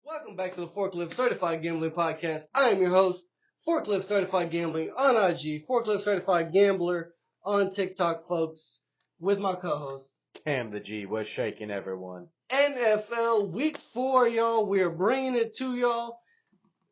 Welcome back to the Forklift Certified Gambling Podcast. I am your host, Forklift Certified Gambling on IG, Forklift Certified Gambler on TikTok, folks, with my co-host. Cam the G, what's shaking everyone? NFL Week 4, y'all. We're bringing it to y'all.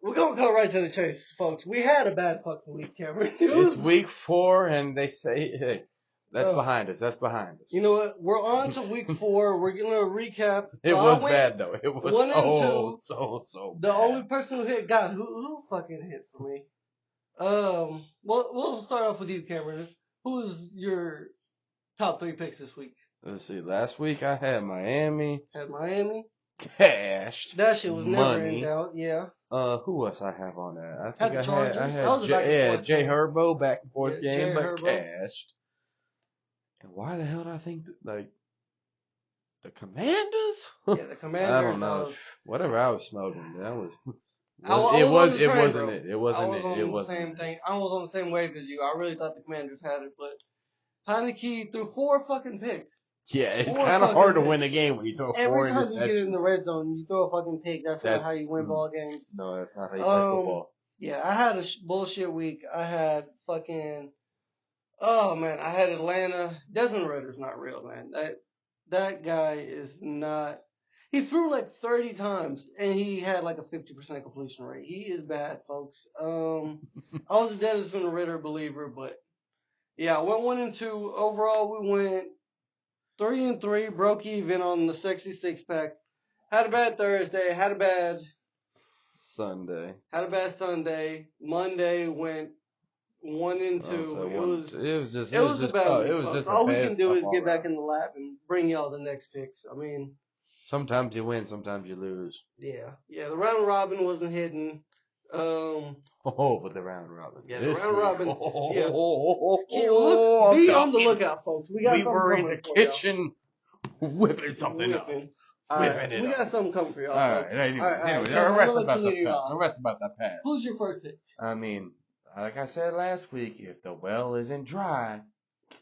We're going to go right to the chase, folks. We had a bad fucking week, Cameron. It's week 4, and they say, hey, that's behind us. That's behind us. You know what? We're on to week 4. We're going to recap. It was bad, though. It was so bad. The only person who hit, God, who fucking hit for me? Well, we'll start off with you, Cameron. Who is your top 3 picks this week? Let's see. Last week I had Miami. Cashed. That shit was never in doubt. Yeah. Who else I have on that? I think I had Jay Herbo back and forth game, but Herbo. cashed. And why the hell did I think the Commanders? Yeah, the Commanders. I don't know. Whatever I was smoking, that was. It wasn't it. I was on the same thing. I was on the same wave as you. I really thought the Commanders had it, but Heineke threw 4 fucking picks. Yeah, it's kind of hard to win a game when you throw 4 Every time you get in the red zone, you throw a fucking pick. That's not how you win ball games. No, that's not how you play football. Yeah, I had a bullshit week. I had fucking. Oh man, I had Atlanta. Desmond Ritter's not real, man. That guy is not. He threw like 30 times and he had like a 50% completion rate. He is bad, folks. I was a Desmond Ritter believer, but yeah, I went 1-2. Overall, we went 3-3, broke even on the sexy 6-pack. Had a bad Thursday. Had a bad Sunday. Monday went 1-2. It was just a bad week. All we can do is get back in the lap and bring y'all the next picks. I mean, sometimes you win, sometimes you lose. Yeah. The round robin wasn't hidden. But the round robin. Yeah, the round robin. Be on the lookout, folks. We were in the kitchen whipping something up. We got something coming for y'all. All right. Anyway, the rest about that pass. Who's your first pick? I mean, like I said last week, if the well isn't dry,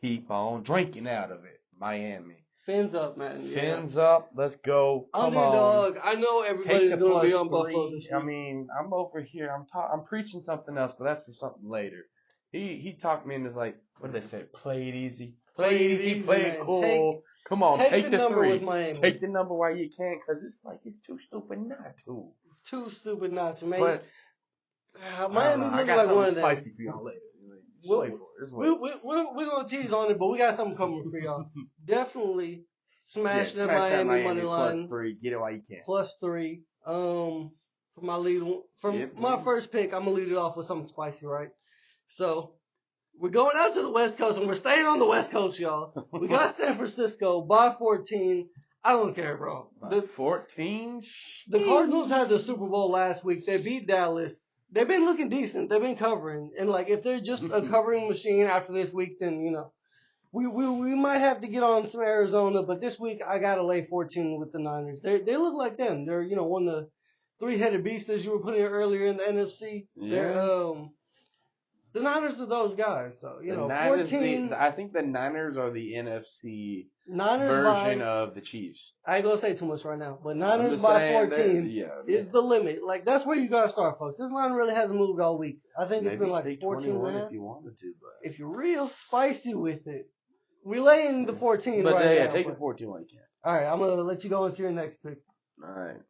keep on drinking out of it. Miami. Fins up, man. Fins up. Let's go. Come Underdog. On. I know everybody's going to be on Buffalo this week. I mean, I'm over here. I'm preaching something else, but that's for something later. He talked me into like, what did they say? Play it easy. Play it cool. Come on, take the number 3. With Miami. Take the number while you can, because it's like it's too stupid not to. Too stupid not to, man. But Miami I got like something spicy for y'all later. We're going to tease on it, but we got something coming for y'all. Definitely smash that Miami money line. +3. Get it while you can. +3. For my lead, my first pick, I'm going to lead it off with something spicy, right? So, we're going out to the West Coast, and we're staying on the West Coast, y'all. We got San Francisco by 14. I don't care, bro. 14? The Cardinals had the Super Bowl last week. They beat Dallas. They've been looking decent. They've been covering. And, like, if they're just a covering machine after this week, then, you know, we might have to get on some Arizona. But this week, I got to lay 14 with the Niners. They look like them. They're, you know, one of the 3-headed beasts, as you were putting it earlier in the NFC. Yeah. The Niners are those guys. So, you know, 14. I think the Niners are the NFC version of the Chiefs. I ain't going to say too much right now. But Niners by 14 is the limit. Like, that's where you got to start, folks. This line really hasn't moved all week. I think it's been like 14 and a half. If you wanted to, but if you're real spicy with it, we laying the 14 but right now. Take the 14 while you can. All right, I'm going to let you go into your next pick. All right.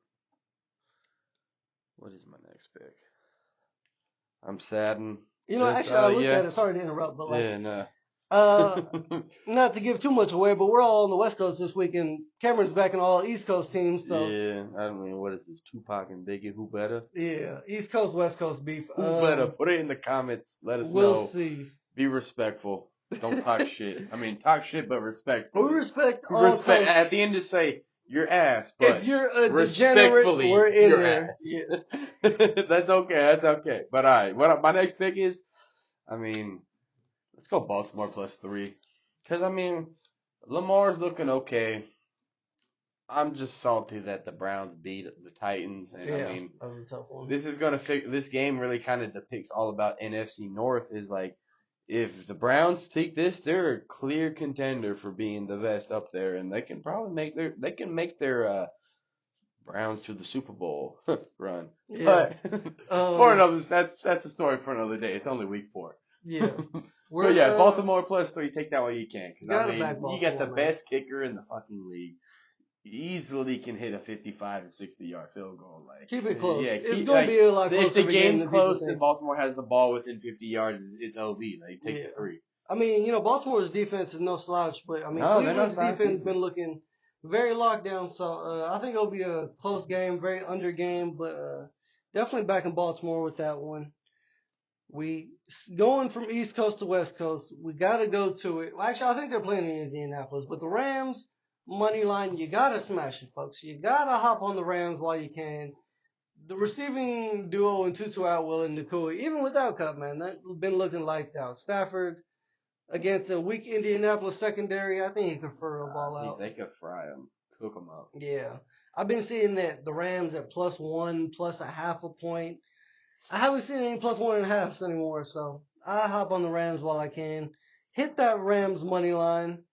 What is my next pick? I'm saddened. You know, actually, I looked at it. Sorry to interrupt, but not to give too much away, but we're all on the West Coast this week, and Cameron's backing all East Coast teams. So yeah, I mean, what is this? Tupac and Biggie? Who better? Yeah, East Coast, West Coast beef. Who better? Put it in the comments. Let us know. We'll see. Be respectful. Don't talk shit. I mean, talk shit, but respectful. We respect all coasts. At the end, just say your ass. But if you're a degenerate, we're in there. Yes. That's okay. But all right, what my next pick is? I mean, let's go Baltimore +3. Because, I mean, Lamar's looking okay. I'm just salty that the Browns beat the Titans. And, I mean, that was a tough one. This game really kind of depicts all about NFC North. Is like, if the Browns take this, they're a clear contender for being the best up there. And they can probably make their Browns to the Super Bowl run. Yeah. But for another, that's a story for another day. It's only week 4. Yeah. But yeah, Baltimore +3. Take that while you can, because I mean, you got the best kicker in the fucking league. Easily can hit a 55 and 60-yard field goal. Like, keep it close. Yeah, it's gonna be a lot closer. If the game's game close and Baltimore has the ball within 50 yards, it's OV. Like, take the 3. I mean, Baltimore's defense is no slouch, but I mean, Cleveland's defense has been looking very locked down. So I think it'll be a close game, very under game, but definitely back in Baltimore with that one. We going from East Coast to West Coast. We got to go to it. Well, actually, I think they're playing in Indianapolis, but the Rams money line, you got to smash it, folks. You got to hop on the Rams while you can. The receiving duo in Tutu Atwell and Nakua, even without Cup, man, that's been looking lights out. Stafford against a weak Indianapolis secondary, I think he could fur a ball out. They could fry him, cook him up. Yeah, I've been seeing that the Rams at +1, plus a half a point. I haven't seen any +1.5 anymore, so I hop on the Rams while I can. Hit that Rams money line.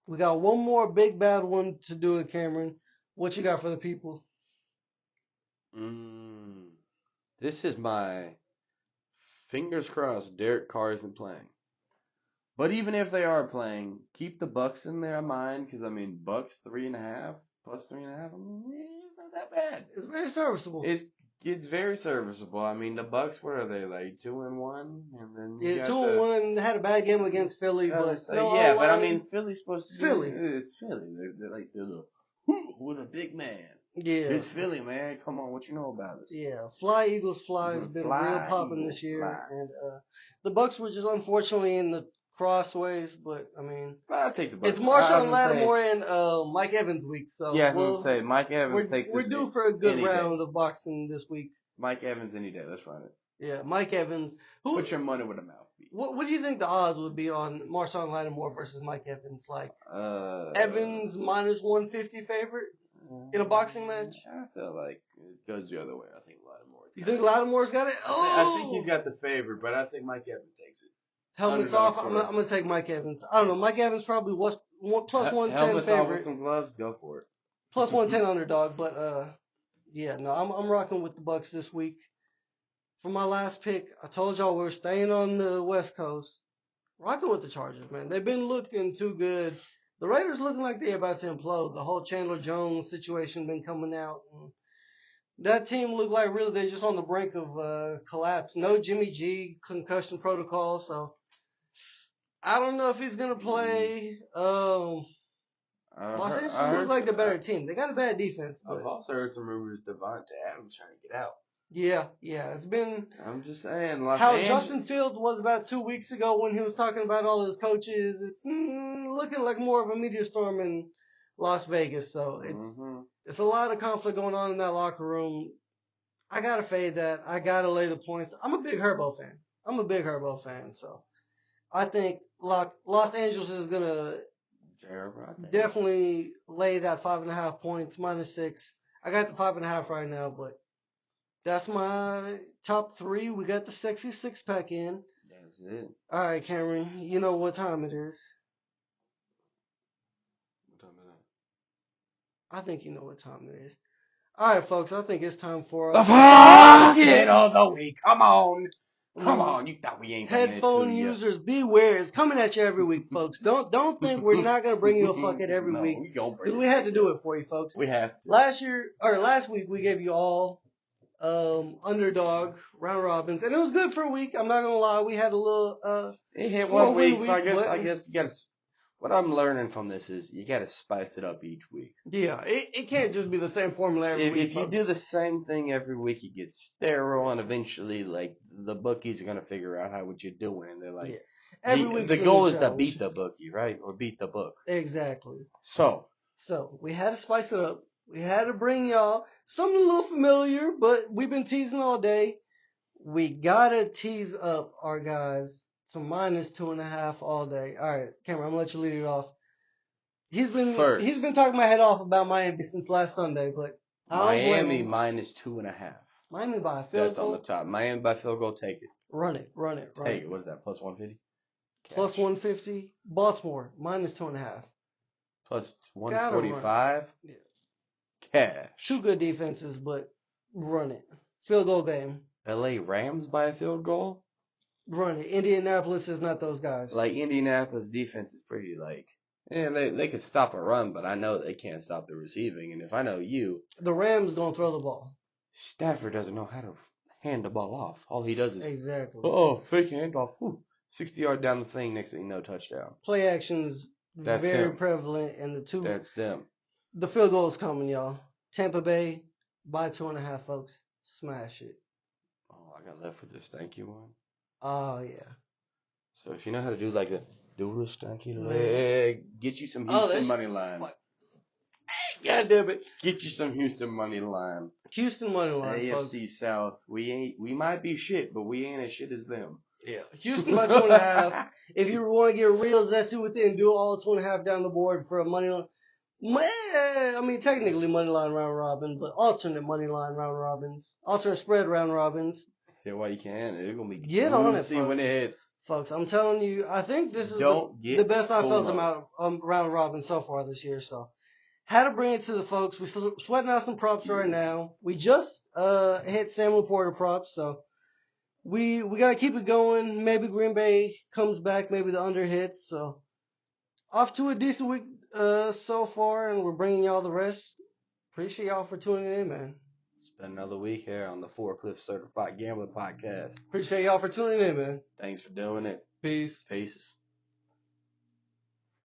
We got one more big bad one to do it, Cameron. What you got for the people? This is my fingers crossed. Derek Carr isn't playing, but even if they are playing, keep the Bucks in their mind, because I mean, Bucks 3.5 +3.5. I mean, it's not that bad. It's very serviceable. It's very serviceable. I mean, the Bucks, what are they, like 2-1, and then 2-1. Had a bad game against Philly, but but I mean, Philly's supposed to. Philly. It's Philly. They're with a big man. Yeah, it's Philly, man. Come on, what you know about us? Yeah, Fly Eagles Fly has been real popping this year, and the Bucks were just unfortunately in the crossways. But I mean, I'll take the Bucks. It's Marshawn Lattimore and Mike Evans week, so yeah, we'll say Mike Evans takes. We're due for a good round of boxing this week. Mike Evans any day. Let's run it. Yeah, Mike Evans. Put your money where the mouth be. What do you think the odds would be on Marshawn Lattimore versus Mike Evans? Like Evans -150 favorite in a boxing match? I feel like it goes the other way. I think Lattimore's. You think Lattimore's got it? I think he's got the favorite, but I think Mike Evans takes it. Helmets off. I'm gonna take Mike Evans. I don't know. Mike Evans probably was +110 helmets favorite. Off with some gloves. Go for it. +110 underdog, but yeah, no, I'm rocking with the Bucks this week. For my last pick, I told y'all we're staying on the West Coast. Rocking with the Chargers, man. They've been looking too good. The Raiders looking like they're about to implode. The whole Chandler Jones situation been coming out. And that team looked like really they're just on the brink of collapse. No Jimmy G, concussion protocol, so I don't know if he's gonna play. Los Angeles look like the better team. They got a bad defense. But I've also heard some rumors Devontae Adams trying to get out. Yeah, it's been. I'm just saying, Justin Fields was about 2 weeks ago when he was talking about all his coaches. It's looking like more of a meteor storm in Las Vegas. So it's a lot of conflict going on in that locker room. I gotta fade that. I gotta lay the points. I'm a big Herbo fan. So I think Los Angeles is gonna definitely lay that 5.5 points -6. I got the 5.5 right now, but. That's my top 3. We got the sexy 6-pack in. That's it. All right, Cameron. You know what time it is. What time is that? I think you know what time it is. All right, folks. I think it's time for the pocket of the week. Come on. You thought we ain't headphone users beware. It's coming at you every week, folks. Don't think we're not gonna bring you a fucking every week. We had to do it for you, folks. We have to. Last week we gave you all underdog round robins, and it was good for a week. I'm not gonna lie, we had a little it hit 1 week, so I guess you gotta. What I'm learning from this is you gotta spice it up each week. Yeah, it can't just be the same formula every week. If you do the same thing every week, it gets sterile, and eventually, like, the bookies are gonna figure out what you're doing, and they're like, every week the goal is to beat the bookie, right, or beat the book. Exactly. So we had to spice it up. We had to bring y'all something a little familiar, but we've been teasing all day. We gotta tease up our guys to -2.5 all day. All right, Cameron, I'm gonna let you lead it off. He's been talking my head off about Miami since last Sunday, but Miami -2.5. Miami by a field That's goal. That's on the top. Miami by field goal. Take it. Run it. Take it. What is that? +150. +150. Baltimore -2.5. +145. Yeah. Cash. Two good defenses, but run it. Field goal game. LA Rams by a field goal? Run it. Indianapolis is not those guys. Like, Indianapolis defense is pretty, yeah, they could stop a run, but I know they can't stop the receiving. And if I know you, the Rams gonna throw the ball. Stafford doesn't know how to hand the ball off. All he does is, Exactly. Fake handoff. 60-yard down the thing, next thing you know, touchdown. Play action's That's very them. prevalent, and That's them. The field goal is coming, y'all. Tampa Bay by 2.5, folks. Smash it. Oh, I got left with the stanky one. Oh yeah. So if you know how to do like a do the stanky leg, get you some Houston money line. God damn it. Get you some Houston money line. Houston money line, AFC folks. South. We might be shit, but we ain't as shit as them. Yeah. Houston by 2.5. If you want to get real zesty with it and do all 2.5 down the board for a money line. I mean, technically money line round robin, but alternate money line round robins. Alternate spread round robins. Yeah, well, you can. It's going to be get on it, see folks. when it hits. Folks, I'm telling you, I think this is the best I felt about round robin so far this year, so. Had to bring it to the folks. We're sweating out some props right now. We just hit Sam Laporta props, so we got to keep it going. Maybe Green Bay comes back. Maybe the under hits. So off to a decent week so far, and we're bringing y'all the rest. Appreciate y'all for tuning in, man. It's been another week here on the Forklift Certified Gambler Podcast. Appreciate y'all for tuning in, man. Thanks for doing it. Peace. Peace.